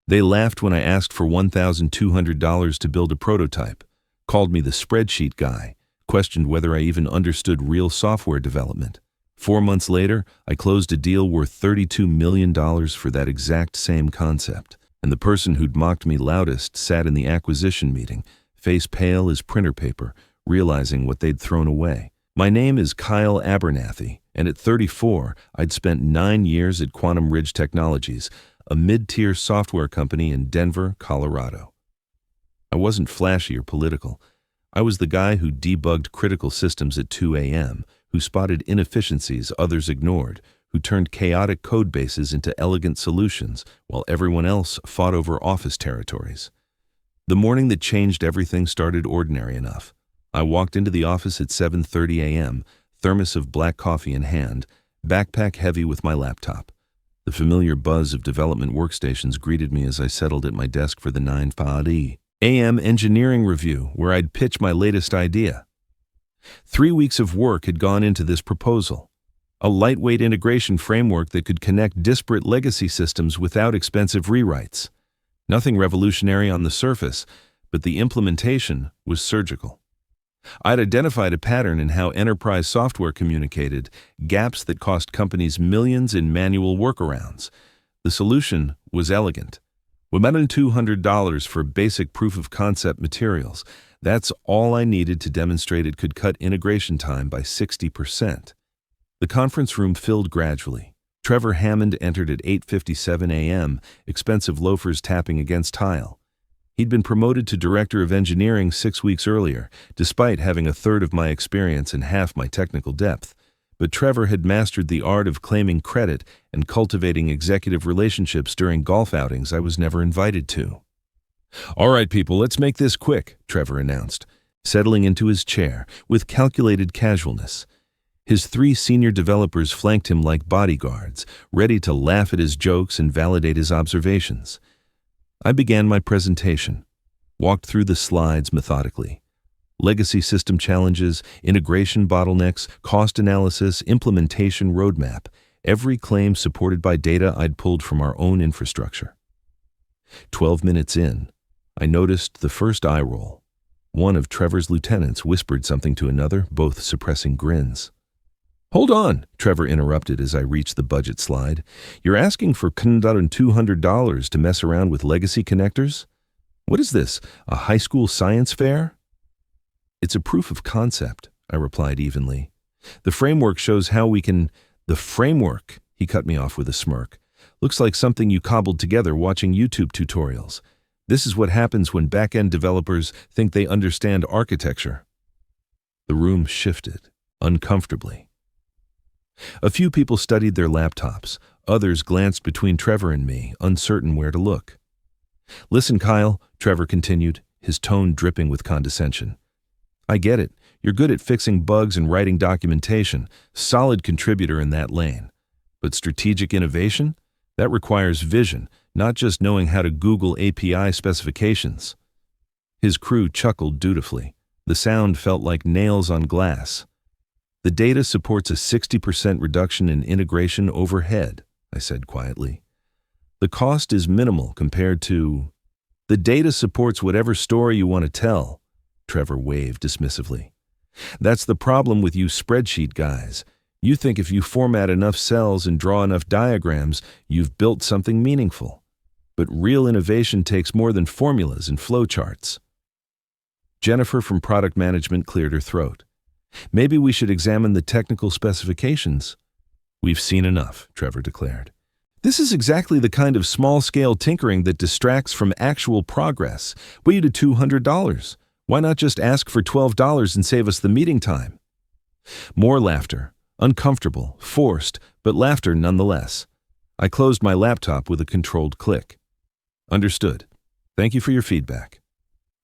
They laughed when I asked for $1,200 to build a prototype, called me the spreadsheet guy, questioned whether I even understood real software development. 4 months later, I closed a deal worth $32 million for that exact same concept, and the person who'd mocked me loudest sat in the acquisition meeting, face pale as printer paper, realizing what they'd thrown away. My name is Kyle Abernathy, and at 34, I'd spent 9 years at Quantum Ridge Technologies, a mid-tier software company in Denver, Colorado. I wasn't flashy or political. I was the guy who debugged critical systems at 2 a.m., who spotted inefficiencies others ignored, who turned chaotic code bases into elegant solutions while everyone else fought over office territories. The morning that changed everything started ordinary enough. I walked into the office at 7:30 a.m., thermos of black coffee in hand, backpack heavy with my laptop. The familiar buzz of development workstations greeted me as I settled at my desk for the 9:30 a.m. engineering review, where I'd pitch my latest idea. 3 weeks of work had gone into this proposal, a lightweight integration framework that could connect disparate legacy systems without expensive rewrites. Nothing revolutionary on the surface, but the implementation was surgical. I'd identified a pattern in how enterprise software communicated, gaps that cost companies millions in manual workarounds. The solution was elegant. $200 for basic proof-of-concept materials. That's all I needed to demonstrate it could cut integration time by 60%. The conference room filled gradually. Trevor Hammond entered at 8:57 a.m., expensive loafers tapping against tile. He'd been promoted to Director of Engineering 6 weeks earlier, despite having a third of my experience and half my technical depth. But Trevor had mastered the art of claiming credit and cultivating executive relationships during golf outings I was never invited to. "All right, people, let's make this quick," Trevor announced, settling into his chair with calculated casualness. His 3 senior developers flanked him like bodyguards, ready to laugh at his jokes and validate his observations. I began my presentation, walked through the slides methodically. Legacy system challenges, integration bottlenecks, cost analysis, implementation roadmap, every claim supported by data I'd pulled from our own infrastructure. 12 minutes in, I noticed the first eye roll. One of Trevor's lieutenants whispered something to another, both suppressing grins. "Hold on," Trevor interrupted as I reached the budget slide. "You're asking for $200 to mess around with legacy connectors? What is this, a high school science fair?" "It's a proof of concept," I replied evenly. "The framework shows how we can—" "The framework," he cut me off with a smirk, "looks like something you cobbled together watching YouTube tutorials. This is what happens when back-end developers think they understand architecture." The room shifted, uncomfortably. A few people studied their laptops. Others glanced between Trevor and me, uncertain where to look. "Listen, Kyle," Trevor continued, his tone dripping with condescension. "I get it. You're good at fixing bugs and writing documentation, solid contributor in that lane. But strategic innovation? That requires vision, not just knowing how to Google API specifications." His crew chuckled dutifully. The sound felt like nails on glass. "The data supports a 60% reduction in integration overhead," I said quietly. "The cost is minimal compared to—" "The data supports whatever story you want to tell," Trevor waved dismissively. "That's the problem with you spreadsheet guys. You think if you format enough cells and draw enough diagrams, you've built something meaningful. But real innovation takes more than formulas and flowcharts." Jennifer from product management cleared her throat. "Maybe we should examine the technical specifications." "We've seen enough," Trevor declared. "This is exactly the kind of small-scale tinkering that distracts from actual progress. We needed $200. Why not just ask for $12 and save us the meeting time?" More laughter, uncomfortable, forced, but laughter nonetheless. I closed my laptop with a controlled click. "Understood. Thank you for your feedback."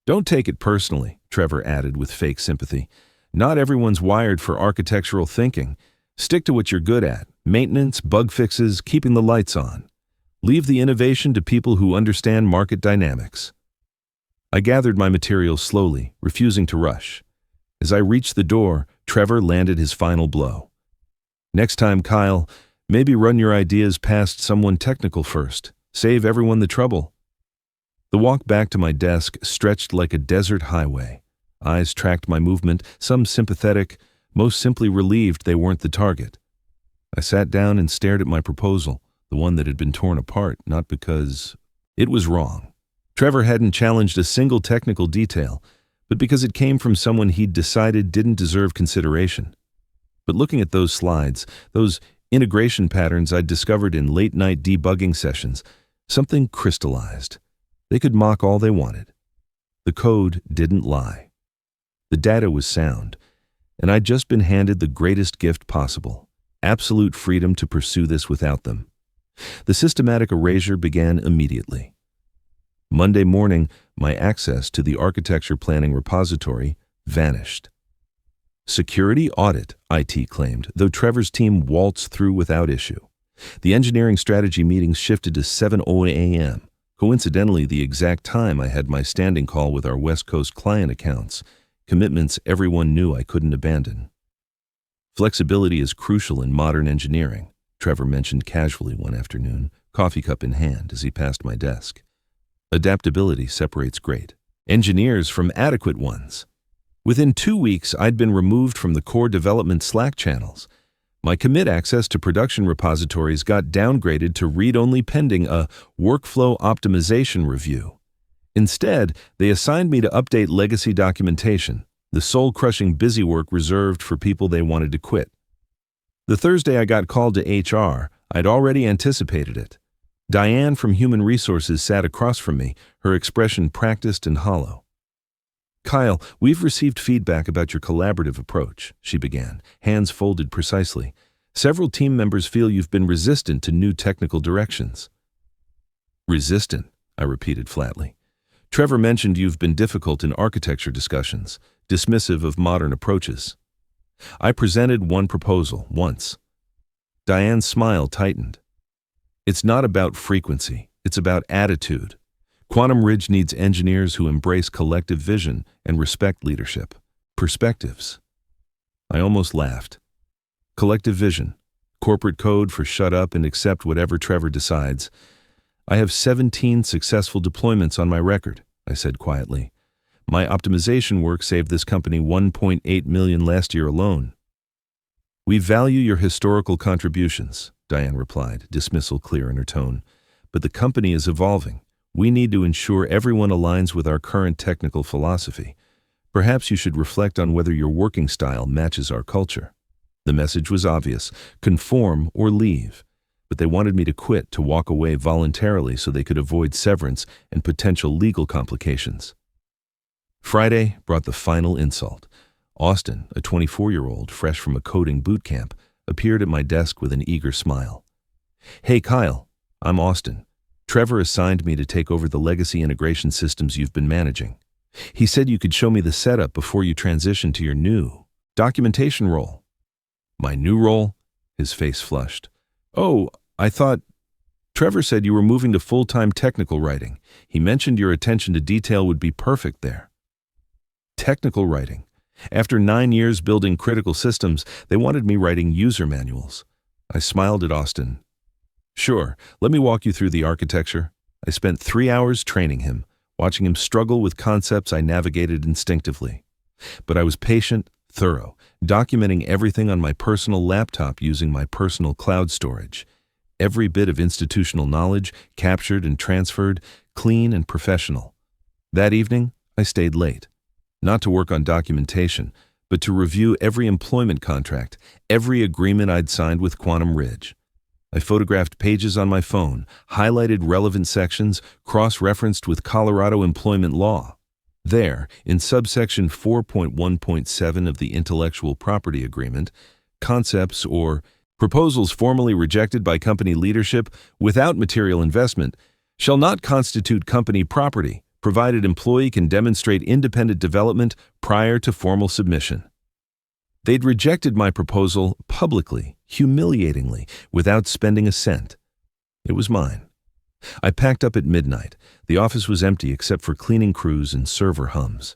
"Don't take it personally," Trevor added with fake sympathy. "Not everyone's wired for architectural thinking. Stick to what you're good at: maintenance, bug fixes, keeping the lights on. Leave the innovation to people who understand market dynamics." I gathered my materials slowly, refusing to rush. As I reached the door, Trevor landed his final blow. "Next time, Kyle, maybe run your ideas past someone technical first. Save everyone the trouble." The walk back to my desk stretched like a desert highway. Eyes tracked my movement, some sympathetic, most simply relieved they weren't the target. I sat down and stared at my proposal, the one that had been torn apart, not because it was wrong. Trevor hadn't challenged a single technical detail, but because it came from someone he'd decided didn't deserve consideration. But looking at those slides, those integration patterns I'd discovered in late-night debugging sessions, something crystallized. They could mock all they wanted. The code didn't lie. The data was sound, and I'd just been handed the greatest gift possible, absolute freedom to pursue this without them. The systematic erasure began immediately. Monday morning, my access to the architecture planning repository vanished. Security audit, IT claimed, though Trevor's team waltzed through without issue. The engineering strategy meetings shifted to 7:00 a.m., coincidentally the exact time I had my standing call with our West Coast client accounts, commitments everyone knew I couldn't abandon. Flexibility is crucial in modern engineering, Trevor mentioned casually one afternoon, coffee cup in hand as he passed my desk. Adaptability separates great engineers from adequate ones. Within 2 weeks, I'd been removed from the core development Slack channels. My commit access to production repositories got downgraded to read-only pending a workflow optimization review. Instead, they assigned me to update legacy documentation, the soul-crushing busy work reserved for people they wanted to quit. The Thursday I got called to HR, I'd already anticipated it. Diane from Human Resources sat across from me, her expression practiced and hollow. "Kyle, we've received feedback about your collaborative approach," she began, hands folded precisely. "Several team members feel you've been resistant to new technical directions." "Resistant," I repeated flatly. "Trevor mentioned you've been difficult in architecture discussions, dismissive of modern approaches." I presented one proposal, once. Diane's smile tightened. "It's not about frequency, it's about attitude. Quantum Ridge needs engineers who embrace collective vision and respect leadership. Perspectives." I almost laughed. Collective vision, corporate code for shut up and accept whatever Trevor decides. "I have 17 successful deployments on my record," I said quietly. "My optimization work saved this company $1.8 million last year alone." "We value your historical contributions," Diane replied, dismissal clear in her tone. "But the company is evolving. We need to ensure everyone aligns with our current technical philosophy. Perhaps you should reflect on whether your working style matches our culture." The message was obvious: conform or leave. But they wanted me to quit, to walk away voluntarily so they could avoid severance and potential legal complications. Friday brought the final insult. Austin, a 24-year-old fresh from a coding boot camp, appeared at my desk with an eager smile. "Hey Kyle, I'm Austin. Trevor assigned me to take over the legacy integration systems you've been managing. He said you could show me the setup before you transition to your new documentation role." "My new role?" His face flushed. "Oh, I thought Trevor said you were moving to full-time technical writing. He mentioned your attention to detail would be perfect there." Technical writing. After 9 years building critical systems, they wanted me writing user manuals. I smiled at Austin. "Sure, let me walk you through the architecture." I spent 3 hours training him, watching him struggle with concepts I navigated instinctively. But I was patient, thorough, documenting everything on my personal laptop using my personal cloud storage. Every bit of institutional knowledge, captured and transferred, clean and professional. That evening, I stayed late. Not to work on documentation, but to review every employment contract, every agreement I'd signed with Quantum Ridge. I photographed pages on my phone, highlighted relevant sections, cross-referenced with Colorado employment law. There, in subsection 4.1.7 of the Intellectual Property Agreement, concepts or proposals formally rejected by company leadership without material investment shall not constitute company property, provided employee can demonstrate independent development prior to formal submission. They'd rejected my proposal publicly, humiliatingly, without spending a cent. It was mine. I packed up at midnight. The office was empty except for cleaning crews and server hums.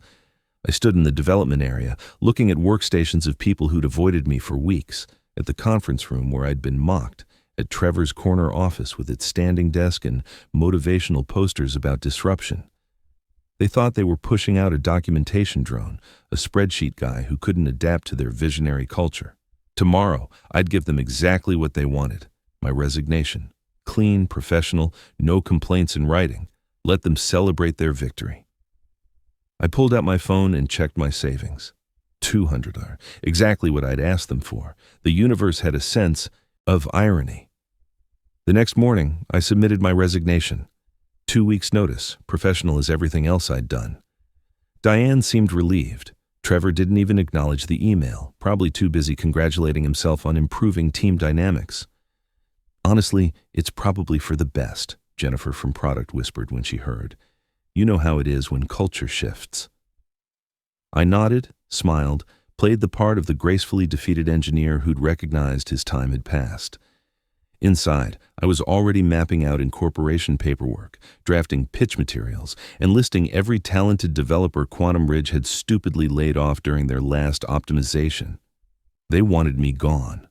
I stood in the development area, looking at workstations of people who'd avoided me for weeks, at the conference room where I'd been mocked, at Trevor's corner office with its standing desk and motivational posters about disruption. They thought they were pushing out a documentation drone, a spreadsheet guy who couldn't adapt to their visionary culture. Tomorrow, I'd give them exactly what they wanted: my resignation. Clean, professional, no complaints in writing. Let them celebrate their victory. I pulled out my phone and checked my savings. $200, exactly what I'd asked them for. The universe had a sense of irony. The next morning, I submitted my resignation. 2 weeks' notice, professional as everything else I'd done. Diane seemed relieved. Trevor didn't even acknowledge the email, probably too busy congratulating himself on improving team dynamics. "Honestly, it's probably for the best," Jennifer from Product whispered when she heard. "You know how it is when culture shifts." I nodded, smiled, played the part of the gracefully defeated engineer who'd recognized his time had passed. Inside, I was already mapping out incorporation paperwork, drafting pitch materials, and listing every talented developer Quantum Ridge had stupidly laid off during their last optimization. They wanted me gone.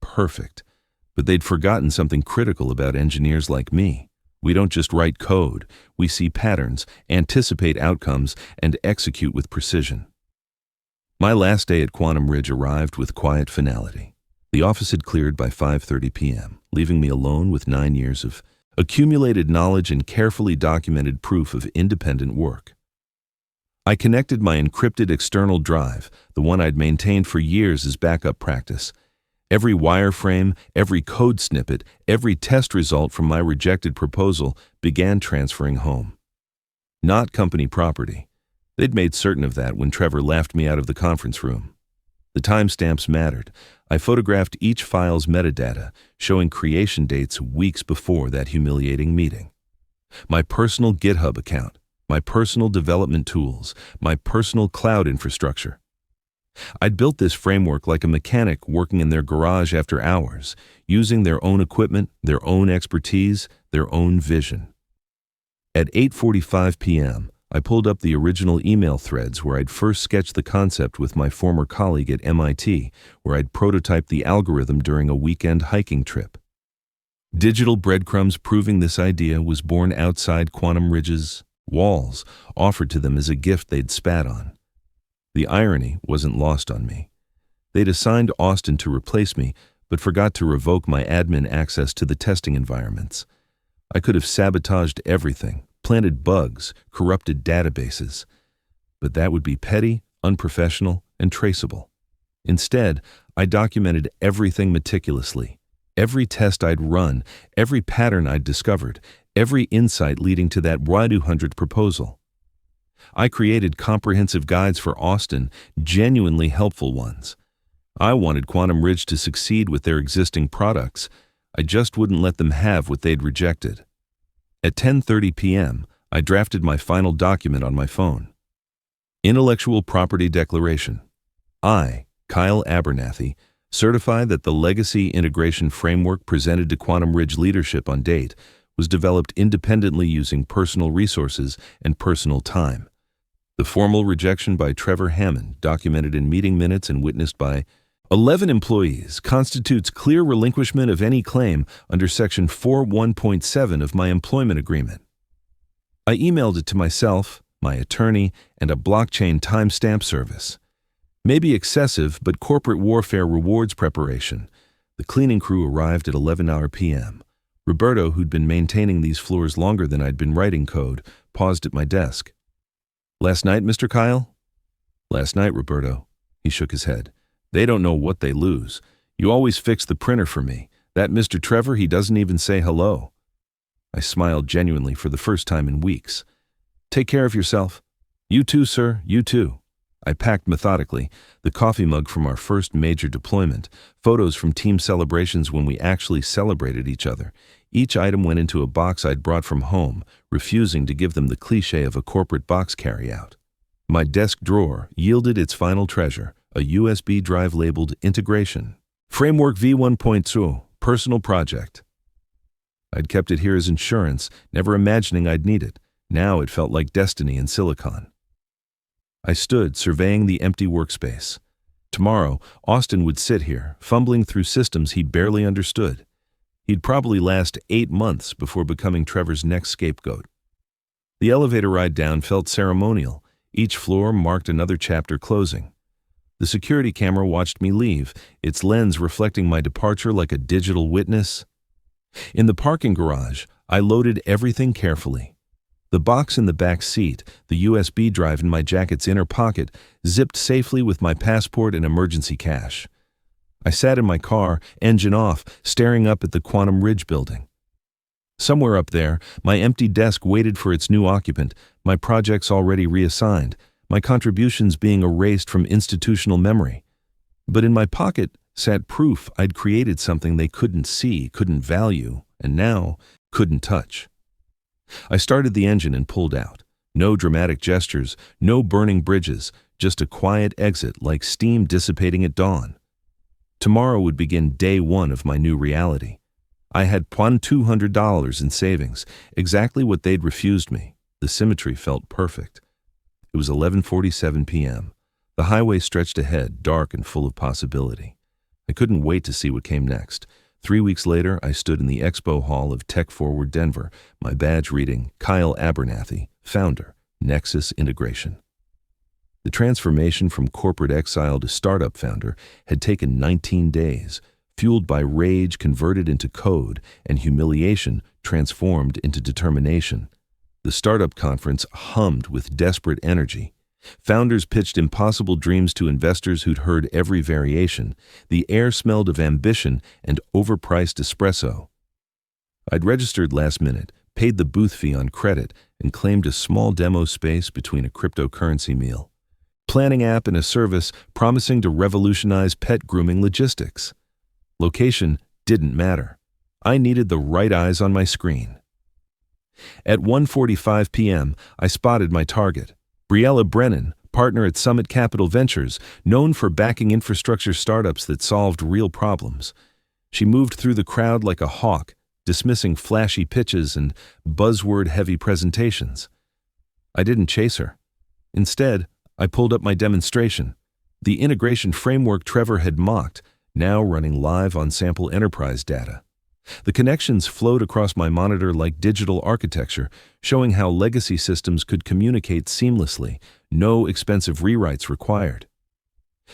Perfect. But they'd forgotten something critical about engineers like me. We don't just write code. We see patterns, anticipate outcomes, and execute with precision. My last day at Quantum Ridge arrived with quiet finality. The office had cleared by 5:30 p.m., leaving me alone with 9 years of accumulated knowledge and carefully documented proof of independent work. I connected my encrypted external drive, the one I'd maintained for years as backup practice. Every wireframe, every code snippet, every test result from my rejected proposal began transferring home. Not company property. They'd made certain of that when Trevor laughed me out of the conference room. The timestamps mattered. I photographed each file's metadata, showing creation dates weeks before that humiliating meeting. My personal GitHub account, my personal development tools, my personal cloud infrastructure. I'd built this framework like a mechanic working in their garage after hours, using their own equipment, their own expertise, their own vision. At 8:45 p.m., I pulled up the original email threads where I'd first sketched the concept with my former colleague at MIT, where I'd prototyped the algorithm during a weekend hiking trip. Digital breadcrumbs proving this idea was born outside Quantum Ridge's walls, offered to them as a gift they'd spat on. The irony wasn't lost on me. They'd assigned Austin to replace me, but forgot to revoke my admin access to the testing environments. I could have sabotaged everything, planted bugs, corrupted databases. But that would be petty, unprofessional, and traceable. Instead, I documented everything meticulously. Every test I'd run, every pattern I'd discovered, every insight leading to that Y200 proposal. I created comprehensive guides for Austin, genuinely helpful ones. I wanted Quantum Ridge to succeed with their existing products. I just wouldn't let them have what they'd rejected. At 10:30 p.m., I drafted my final document on my phone. Intellectual Property Declaration. I, Kyle Abernathy, certify that the legacy integration framework presented to Quantum Ridge leadership on date was developed independently using personal resources and personal time. The formal rejection by Trevor Hammond, documented in meeting minutes and witnessed by 11 employees, constitutes clear relinquishment of any claim under Section 4.1.7 of my employment agreement. I emailed it to myself, my attorney, and a blockchain timestamp service. Maybe excessive, but corporate warfare rewards preparation. The cleaning crew arrived at 11 p.m. Roberto, who'd been maintaining these floors longer than I'd been writing code, paused at my desk. "Last night, Mr. Kyle?" "Last night, Roberto." He shook his head. "They don't know what they lose. You always fix the printer for me. That Mr. Trevor, he doesn't even say hello." I smiled genuinely for the first time in weeks. "Take care of yourself." "You too, sir, you too." I packed methodically, the coffee mug from our first major deployment, photos from team celebrations when we actually celebrated each other. Each item went into a box I'd brought from home, refusing to give them the cliché of a corporate box carryout. My desk drawer yielded its final treasure, a USB drive labeled Integration. Framework V1.2, personal project. I'd kept it here as insurance, never imagining I'd need it. Now it felt like destiny in silicon. I stood, surveying the empty workspace. Tomorrow, Austin would sit here, fumbling through systems he barely understood. He'd probably last 8 months before becoming Trevor's next scapegoat. The elevator ride down felt ceremonial. Each floor marked another chapter closing. The security camera watched me leave, its lens reflecting my departure like a digital witness. In the parking garage, I loaded everything carefully. The box in the back seat, the USB drive in my jacket's inner pocket, zipped safely with my passport and emergency cash. I sat in my car, engine off, staring up at the Quantum Ridge building. Somewhere up there, my empty desk waited for its new occupant, my projects already reassigned, my contributions being erased from institutional memory. But in my pocket sat proof I'd created something they couldn't see, couldn't value, and now couldn't touch. I started the engine and pulled out. No dramatic gestures, no burning bridges, just a quiet exit like steam dissipating at dawn. Tomorrow would begin day one of my new reality. I had $200 in savings, exactly what they'd refused me. The symmetry felt perfect. It was 11:47 p.m. The highway stretched ahead, dark and full of possibility. I couldn't wait to see what came next. 3 weeks later, I stood in the expo hall of Tech Forward Denver, my badge reading Kyle Abernathy, founder, Nexus Integration. The transformation from corporate exile to startup founder had taken 19 days, fueled by rage converted into code and humiliation transformed into determination. The startup conference hummed with desperate energy. Founders pitched impossible dreams to investors who'd heard every variation. The air smelled of ambition and overpriced espresso. I'd registered last minute, paid the booth fee on credit, and claimed a small demo space between a cryptocurrency meal. Planning app and a service promising to revolutionize pet grooming logistics. Location didn't matter. I needed the right eyes on my screen. At 1:45 p.m., I spotted my target. Briella Brennan, partner at Summit Capital Ventures, known for backing infrastructure startups that solved real problems. She moved through the crowd like a hawk, dismissing flashy pitches and buzzword-heavy presentations. I didn't chase her. Instead, I pulled up my demonstration. The integration framework Trevor had mocked, now running live on sample enterprise data. The connections flowed across my monitor like digital architecture, showing how legacy systems could communicate seamlessly, no expensive rewrites required.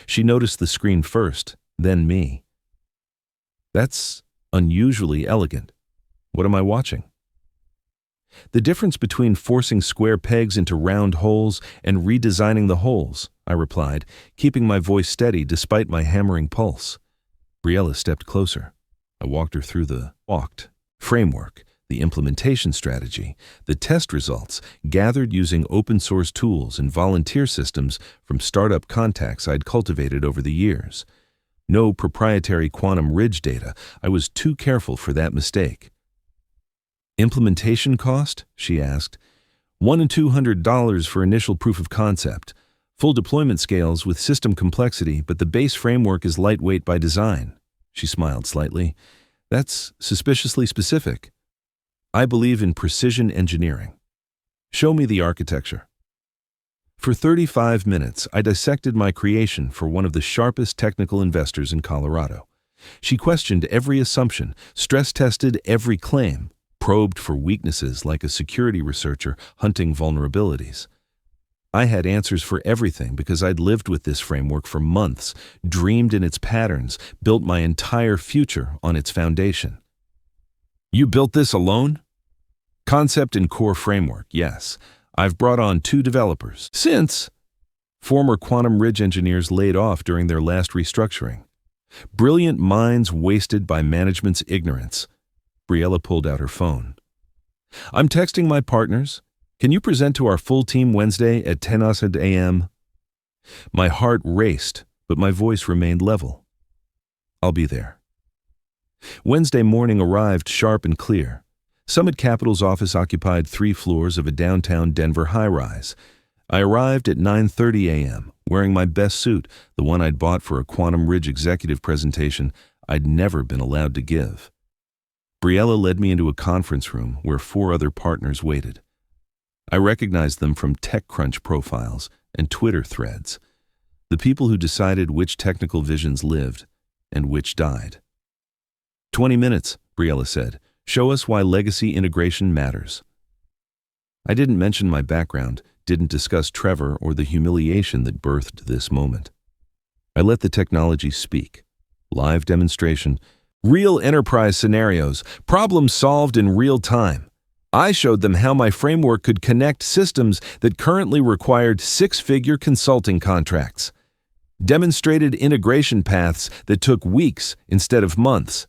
She noticed the screen first, then me. That's unusually elegant. What am I watching? The difference between forcing square pegs into round holes and redesigning the holes, I replied, keeping my voice steady despite my hammering pulse. Briella stepped closer. I walked her through the framework, the implementation strategy, the test results gathered using open-source tools and volunteer systems from startup contacts I'd cultivated over the years. No proprietary Quantum Ridge data. I was too careful for that mistake. Implementation cost? She asked. $100 and $200 for initial proof of concept. Full deployment scales with system complexity, but the base framework is lightweight by design. She smiled slightly. That's suspiciously specific. I believe in precision engineering. Show me the architecture. For 35 minutes, I dissected my creation for one of the sharpest technical investors in Colorado. She questioned every assumption, stress-tested every claim, probed for weaknesses like a security researcher hunting vulnerabilities. I had answers for everything because I'd lived with this framework for months, dreamed in its patterns, built my entire future on its foundation. You built this alone? Concept and core framework, yes. I've brought on 2 developers. Since former Quantum Ridge engineers laid off during their last restructuring. Brilliant minds wasted by management's ignorance. Briella pulled out her phone. I'm texting my partners. Can you present to our full team Wednesday at 10 a.m.? My heart raced, but my voice remained level. I'll be there. Wednesday morning arrived sharp and clear. Summit Capital's office occupied 3 floors of a downtown Denver high-rise. I arrived at 9:30 a.m., wearing my best suit, the one I'd bought for a Quantum Ridge executive presentation I'd never been allowed to give. Briella led me into a conference room where 4 other partners waited. I recognized them from TechCrunch profiles and Twitter threads, the people who decided which technical visions lived and which died. 20 minutes, Briella said. Show us why legacy integration matters. I didn't mention my background, didn't discuss Trevor or the humiliation that birthed this moment. I let the technology speak. Live demonstration, real enterprise scenarios, problems solved in real time. I showed them how my framework could connect systems that currently required six-figure consulting contracts. Demonstrated integration paths that took weeks instead of months.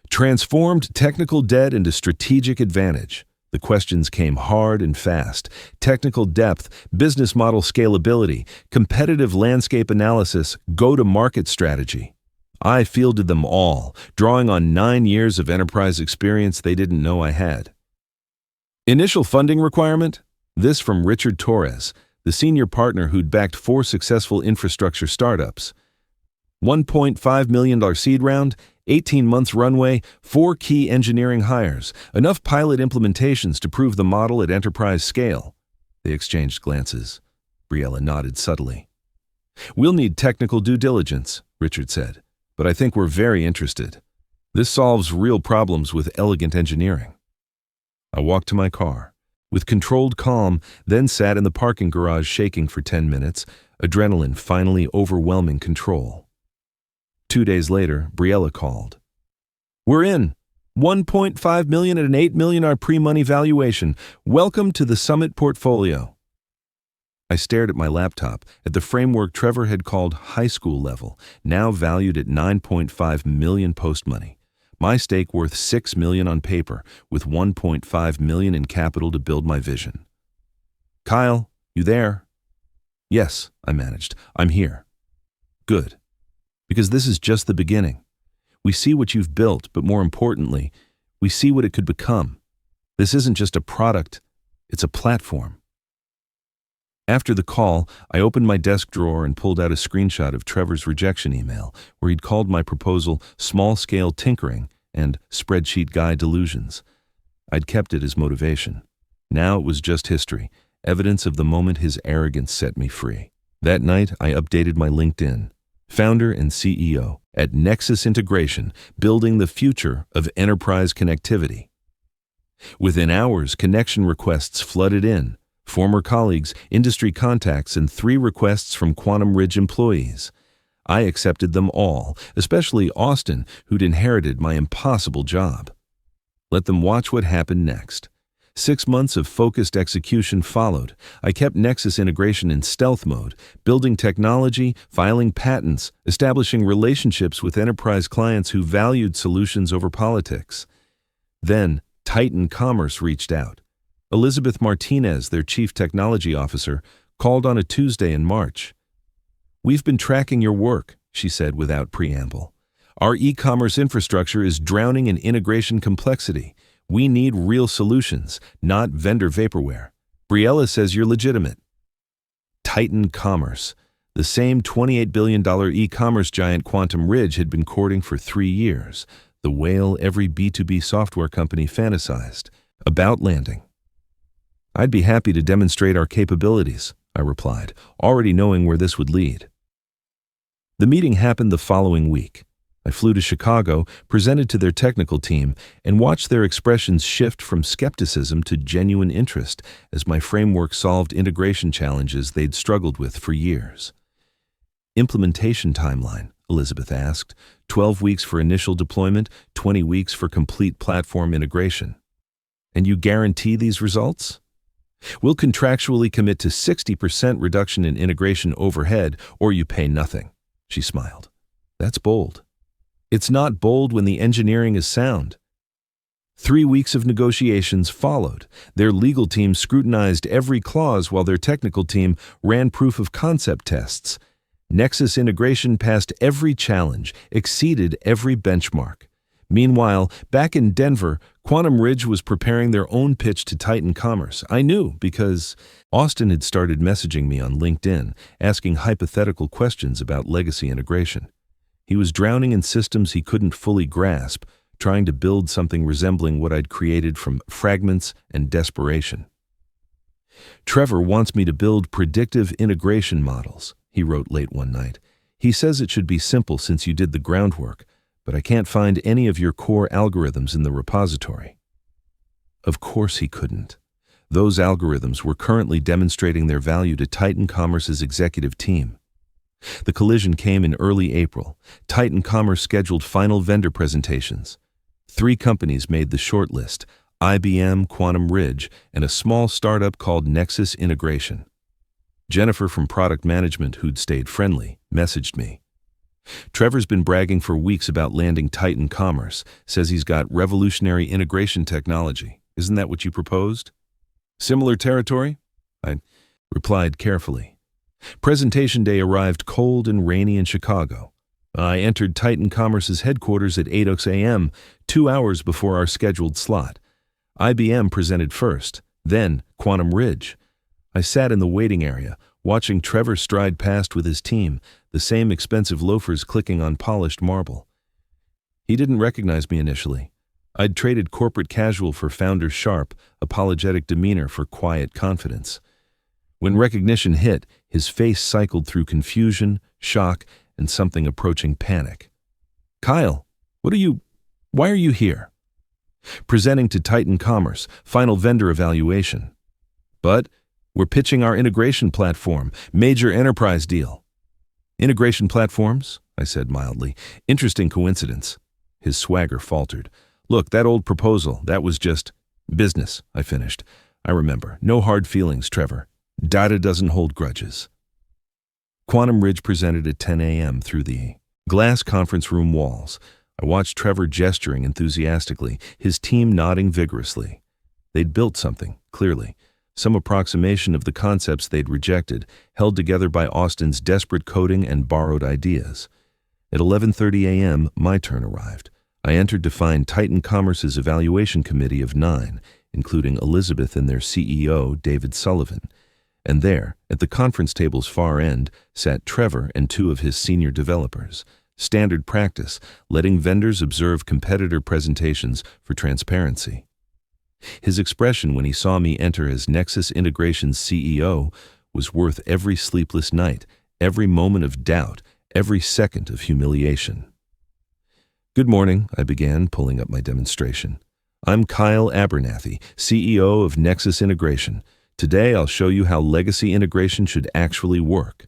Transformed technical debt into strategic advantage. The questions came hard and fast. Technical depth, business model scalability, competitive landscape analysis, go-to-market strategy. I fielded them all, drawing on 9 years of enterprise experience they didn't know I had. Initial funding requirement? This from Richard Torres, the senior partner who'd backed 4 successful infrastructure startups. $1.5 million seed round, 18 months runway, 4 key engineering hires, enough pilot implementations to prove the model at enterprise scale. They exchanged glances. Briella nodded subtly. "We'll need technical due diligence," Richard said, "but I think we're very interested. This solves real problems with elegant engineering." I walked to my car. With controlled calm, then sat in the parking garage shaking for 10 minutes, adrenaline finally overwhelming control. 2 days later, Briella called. "We're in. $1.5 million at an $8 million pre-money valuation. Welcome to the Summit portfolio." I stared at my laptop, at the framework Trevor had called high school level, now valued at $9.5 million post-money. My stake worth $6 million on paper, with $1.5 million in capital to build my vision. "Kyle, you there?" "Yes," I managed. "I'm here." "Good. Because this is just the beginning. We see what you've built, but more importantly, we see what it could become. This isn't just a product, it's a platform." After the call, I opened my desk drawer and pulled out a screenshot of Trevor's rejection email, where he'd called my proposal small-scale tinkering and spreadsheet guy delusions. I'd kept it as motivation. Now it was just history, evidence of the moment his arrogance set me free. That night, I updated my LinkedIn. Founder and CEO at Nexus Integration, building the future of enterprise connectivity. Within hours, connection requests flooded in. Former colleagues, industry contacts, and 3 requests from Quantum Ridge employees. I accepted them all, especially Austin, who'd inherited my impossible job. Let them watch what happened next. 6 months of focused execution followed. I kept Nexus Integration in stealth mode, building technology, filing patents, establishing relationships with enterprise clients who valued solutions over politics. Then, Titan Commerce reached out. Elizabeth Martinez, their chief technology officer, called on a Tuesday in March. "We've been tracking your work," she said without preamble. "Our e-commerce infrastructure is drowning in integration complexity. We need real solutions, not vendor vaporware. Briella says you're legitimate." Titan Commerce, the same $28 billion e-commerce giant Quantum Ridge had been courting for 3 years, the whale every B2B software company fantasized about landing. "I'd be happy to demonstrate our capabilities," I replied, already knowing where this would lead. The meeting happened the following week. I flew to Chicago, presented to their technical team, and watched their expressions shift from skepticism to genuine interest as my framework solved integration challenges they'd struggled with for years. "Implementation timeline," Elizabeth asked. 12 weeks for initial deployment, 20 weeks for complete platform integration. "And you guarantee these results?" "We'll contractually commit to 60% reduction in integration overhead, or you pay nothing," she smiled. "That's bold." "It's not bold when the engineering is sound." 3 weeks of negotiations followed. Their legal team scrutinized every clause while their technical team ran proof of concept tests. Nexus Integration passed every challenge, exceeded every benchmark. Meanwhile, back in Denver, Quantum Ridge was preparing their own pitch to Titan Commerce. I knew because Austin had started messaging me on LinkedIn, asking hypothetical questions about legacy integration. He was drowning in systems he couldn't fully grasp, trying to build something resembling what I'd created from fragments and desperation. "Trevor wants me to build predictive integration models," he wrote late one night. "He says it should be simple since you did the groundwork, but I can't find any of your core algorithms in the repository." Of course he couldn't. Those algorithms were currently demonstrating their value to Titan Commerce's executive team. The collision came in early April. Titan Commerce scheduled final vendor presentations. 3 companies made the shortlist: IBM, Quantum Ridge, and a small startup called Nexus Integration. Jennifer from product management, who'd stayed friendly, messaged me. "Trevor's been bragging for weeks about landing Titan Commerce, says he's got revolutionary integration technology. Isn't that what you proposed?" "Similar territory?" I replied carefully. Presentation day arrived cold and rainy in Chicago. I entered Titan Commerce's headquarters at 8 a.m., 2 hours before our scheduled slot. IBM presented first, then Quantum Ridge. I sat in the waiting area, watching Trevor stride past with his team, the same expensive loafers clicking on polished marble. He didn't recognize me initially. I'd traded corporate casual for founder sharp, apologetic demeanor for quiet confidence. When recognition hit, his face cycled through confusion, shock, and something approaching panic. "Kyle, why are you here?" "Presenting to Titan Commerce, final vendor evaluation." "But we're pitching our integration platform, major enterprise deal." "Integration platforms?" I said mildly. "Interesting coincidence." His swagger faltered. "Look, that old proposal, that was just business," I finished. "I remember. No hard feelings, Trevor. Data doesn't hold grudges." Quantum Ridge presented at 10 a.m. through the glass conference room walls. I watched Trevor gesturing enthusiastically, his team nodding vigorously. They'd built something, clearly. Some approximation of the concepts they'd rejected, held together by Austin's desperate coding and borrowed ideas. At 11:30 a.m., my turn arrived. I entered to find Titan Commerce's evaluation committee of 9, including Elizabeth and their CEO, David Sullivan. And there, at the conference table's far end, sat Trevor and 2 of his senior developers. Standard practice, letting vendors observe competitor presentations for transparency. His expression when he saw me enter as Nexus Integration's CEO was worth every sleepless night, every moment of doubt, every second of humiliation. "Good morning," I began, pulling up my demonstration. "I'm Kyle Abernathy, CEO of Nexus Integration. Today I'll show you how legacy integration should actually work."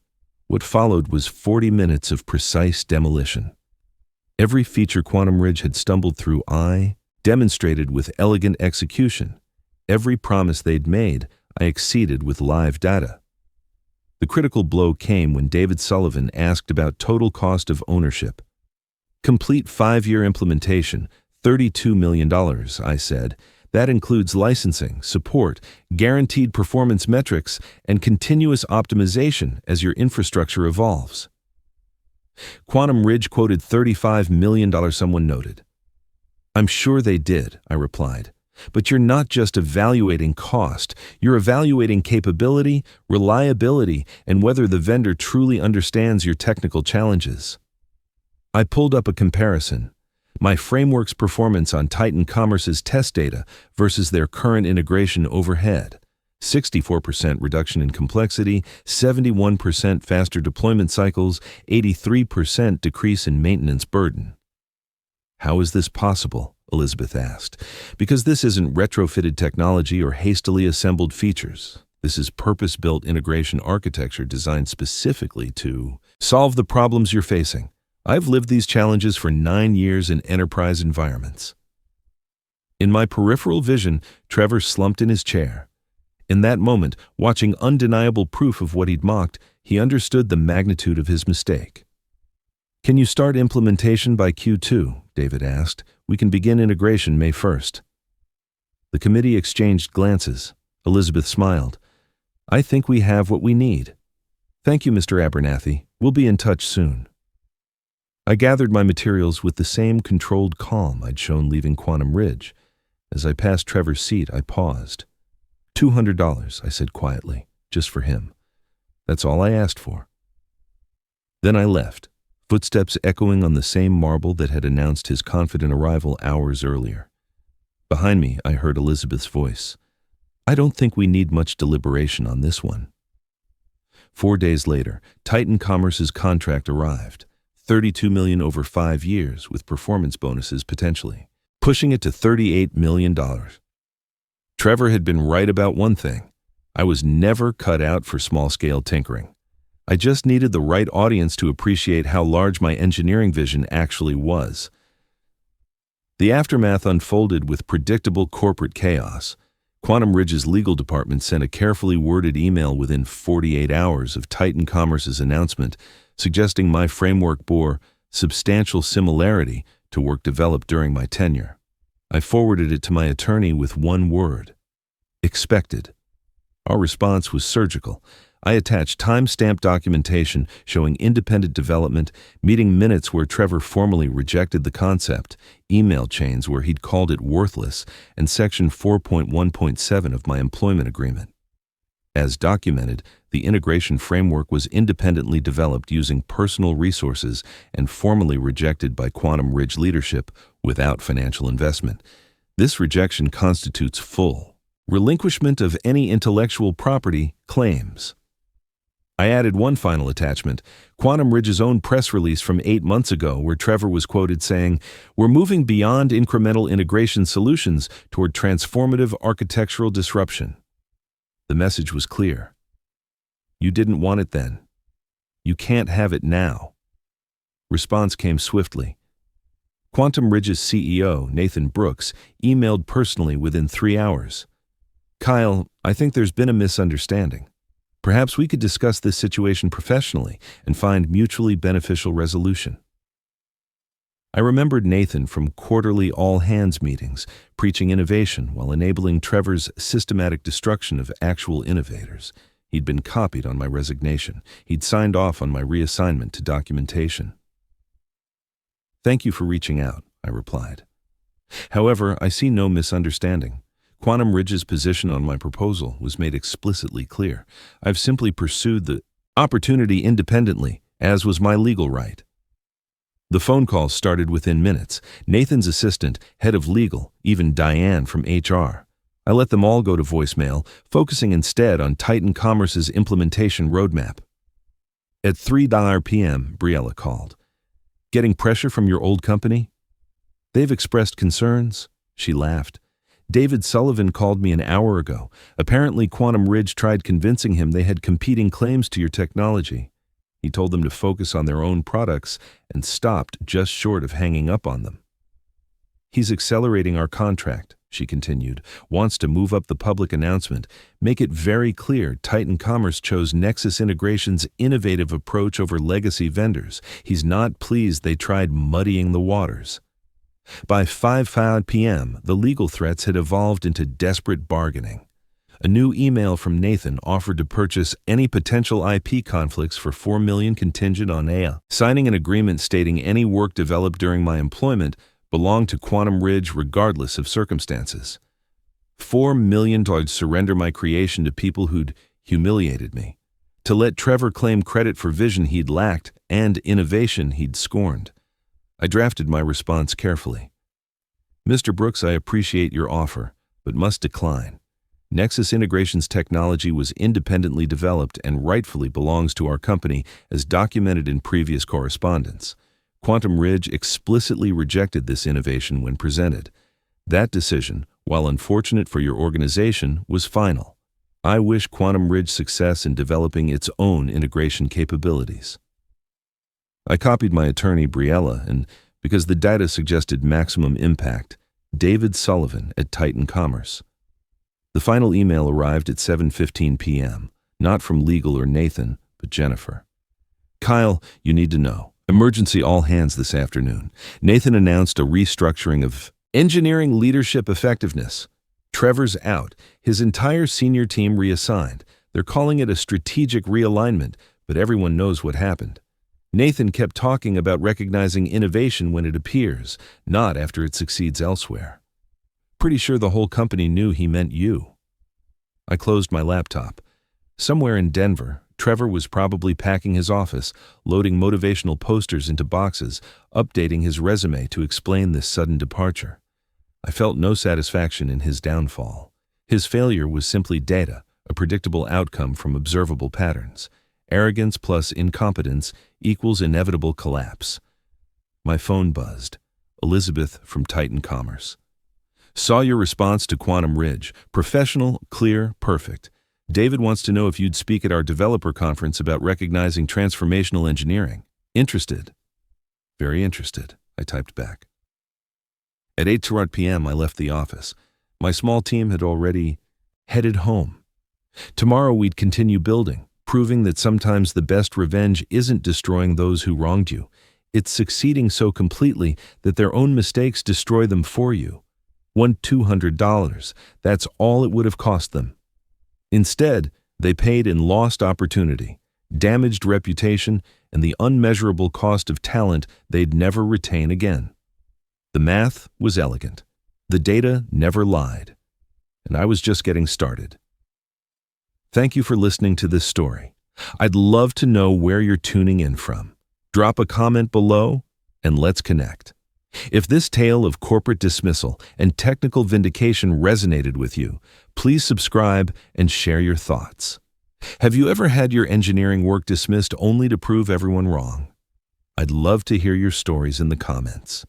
What followed was 40 minutes of precise demolition. Every feature Quantum Ridge had stumbled through, I demonstrated with elegant execution. Every promise they'd made, I exceeded with live data. The critical blow came when David Sullivan asked about total cost of ownership. "Complete 5-year implementation, $32 million, I said. "That includes licensing, support, guaranteed performance metrics, and continuous optimization as your infrastructure evolves." Quantum Ridge quoted $35 million, someone noted. "I'm sure they did," I replied. "But you're not just evaluating cost, you're evaluating capability, reliability, and whether the vendor truly understands your technical challenges." I pulled up a comparison. My framework's performance on Titan Commerce's test data versus their current integration overhead. 64% reduction in complexity, 71% faster deployment cycles, 83% decrease in maintenance burden. "How is this possible?" Elizabeth asked. "Because this isn't retrofitted technology or hastily assembled features. This is purpose-built integration architecture designed specifically to solve the problems you're facing. I've lived these challenges for 9 years in enterprise environments." In my peripheral vision, Trevor slumped in his chair. In that moment, watching undeniable proof of what he'd mocked, he understood the magnitude of his mistake. "Can you start implementation by Q2?" David asked. "We can begin integration May 1st. The committee exchanged glances. Elizabeth smiled. "I think we have what we need." "Thank you, Mr. Abernathy. We'll be in touch soon." I gathered my materials with the same controlled calm I'd shown leaving Quantum Ridge. As I passed Trevor's seat, I paused. $200, I said quietly, just for him. That's all I asked for. Then I left, footsteps echoing on the same marble that had announced his confident arrival hours earlier. Behind me, I heard Elizabeth's voice. "I don't think we need much deliberation on this one." 4 days later, Titan Commerce's contract arrived. $32 million over 5 years with performance bonuses potentially, pushing it to $38 million. Trevor had been right about one thing. I was never cut out for small-scale tinkering. I just needed the right audience to appreciate how large my engineering vision actually was. The aftermath unfolded with predictable corporate chaos. Quantum Ridge's legal department sent a carefully worded email within 48 hours of Titan Commerce's announcement, suggesting my framework bore substantial similarity to work developed during my tenure. I forwarded it to my attorney with one word: expected. Our response was surgical. I attached time-stamped documentation showing independent development, meeting minutes where Trevor formally rejected the concept, email chains where he'd called it worthless, and Section 4.1.7 of my employment agreement. As documented, the integration framework was independently developed using personal resources and formally rejected by Quantum Ridge leadership without financial investment. This rejection constitutes full relinquishment of any intellectual property claims. I added one final attachment, Quantum Ridge's own press release from 8 months ago, where Trevor was quoted saying, "We're moving beyond incremental integration solutions toward transformative architectural disruption." The message was clear. You didn't want it then. You can't have it now. Response came swiftly. Quantum Ridge's CEO, Nathan Brooks, emailed personally within 3 hours. "Kyle, I think there's been a misunderstanding. Perhaps we could discuss this situation professionally and find mutually beneficial resolution." I remembered Nathan from quarterly all-hands meetings, preaching innovation while enabling Trevor's systematic destruction of actual innovators. He'd been copied on my resignation. He'd signed off on my reassignment to documentation. "Thank you for reaching out," I replied. "However, I see no misunderstanding. Quantum Ridge's position on my proposal was made explicitly clear. I've simply pursued the opportunity independently, as was my legal right." The phone calls started within minutes. Nathan's assistant, head of legal, even Diane from HR. I let them all go to voicemail, focusing instead on Titan Commerce's implementation roadmap. At 3 p.m., Briella called. "Getting pressure from your old company?" "They've expressed concerns." She laughed. "David Sullivan called me an hour ago. Apparently Quantum Ridge tried convincing him they had competing claims to your technology. He told them to focus on their own products and stopped just short of hanging up on them. He's accelerating our contract," she continued, "wants to move up the public announcement, make it very clear Titan Commerce chose Nexus Integration's innovative approach over legacy vendors. He's not pleased they tried muddying the waters." By 5 p.m., the legal threats had evolved into desperate bargaining. A new email from Nathan offered to purchase any potential IP conflicts for $4 million contingent on AI, signing an agreement stating any work developed during my employment belonged to Quantum Ridge regardless of circumstances. $4 million to surrender my creation to people who'd humiliated me, to let Trevor claim credit for vision he'd lacked and innovation he'd scorned. I drafted my response carefully. "Mr. Brooks, I appreciate your offer, but must decline. Nexus Integration's technology was independently developed and rightfully belongs to our company as documented in previous correspondence. Quantum Ridge explicitly rejected this innovation when presented. That decision, while unfortunate for your organization, was final. I wish Quantum Ridge success in developing its own integration capabilities." I copied my attorney, Briella, and, because the data suggested maximum impact, David Sullivan at Titan Commerce. The final email arrived at 7:15 p.m., not from legal or Nathan, but Jennifer. "Kyle, you need to know. Emergency all hands this afternoon. Nathan announced a restructuring of engineering leadership effectiveness. Trevor's out. His entire senior team reassigned. They're calling it a strategic realignment, but everyone knows what happened. Nathan kept talking about recognizing innovation when it appears, not after it succeeds elsewhere. Pretty sure the whole company knew he meant you." I closed my laptop. Somewhere in Denver, Trevor was probably packing his office, loading motivational posters into boxes, updating his resume to explain this sudden departure. I felt no satisfaction in his downfall. His failure was simply data, a predictable outcome from observable patterns. Arrogance plus incompetence equals inevitable collapse. My phone buzzed. Elizabeth from Titan Commerce. Saw your response to Quantum Ridge. Professional, clear, perfect. David wants to know if you'd speak at our developer conference about recognizing transformational engineering. Interested? Very interested, I typed back. At 8 p.m., I left the office. My small team had already headed home. Tomorrow we'd continue building, proving that sometimes the best revenge isn't destroying those who wronged you. It's succeeding so completely that their own mistakes destroy them for you. $200, that's all it would have cost them. Instead, they paid in lost opportunity, damaged reputation, and the unmeasurable cost of talent they'd never retain again. The math was elegant. The data never lied. And I was just getting started. Thank you for listening to this story. I'd love to know where you're tuning in from. Drop a comment below and let's connect. If this tale of corporate dismissal and technical vindication resonated with you, please subscribe and share your thoughts. Have you ever had your engineering work dismissed only to prove everyone wrong? I'd love to hear your stories in the comments.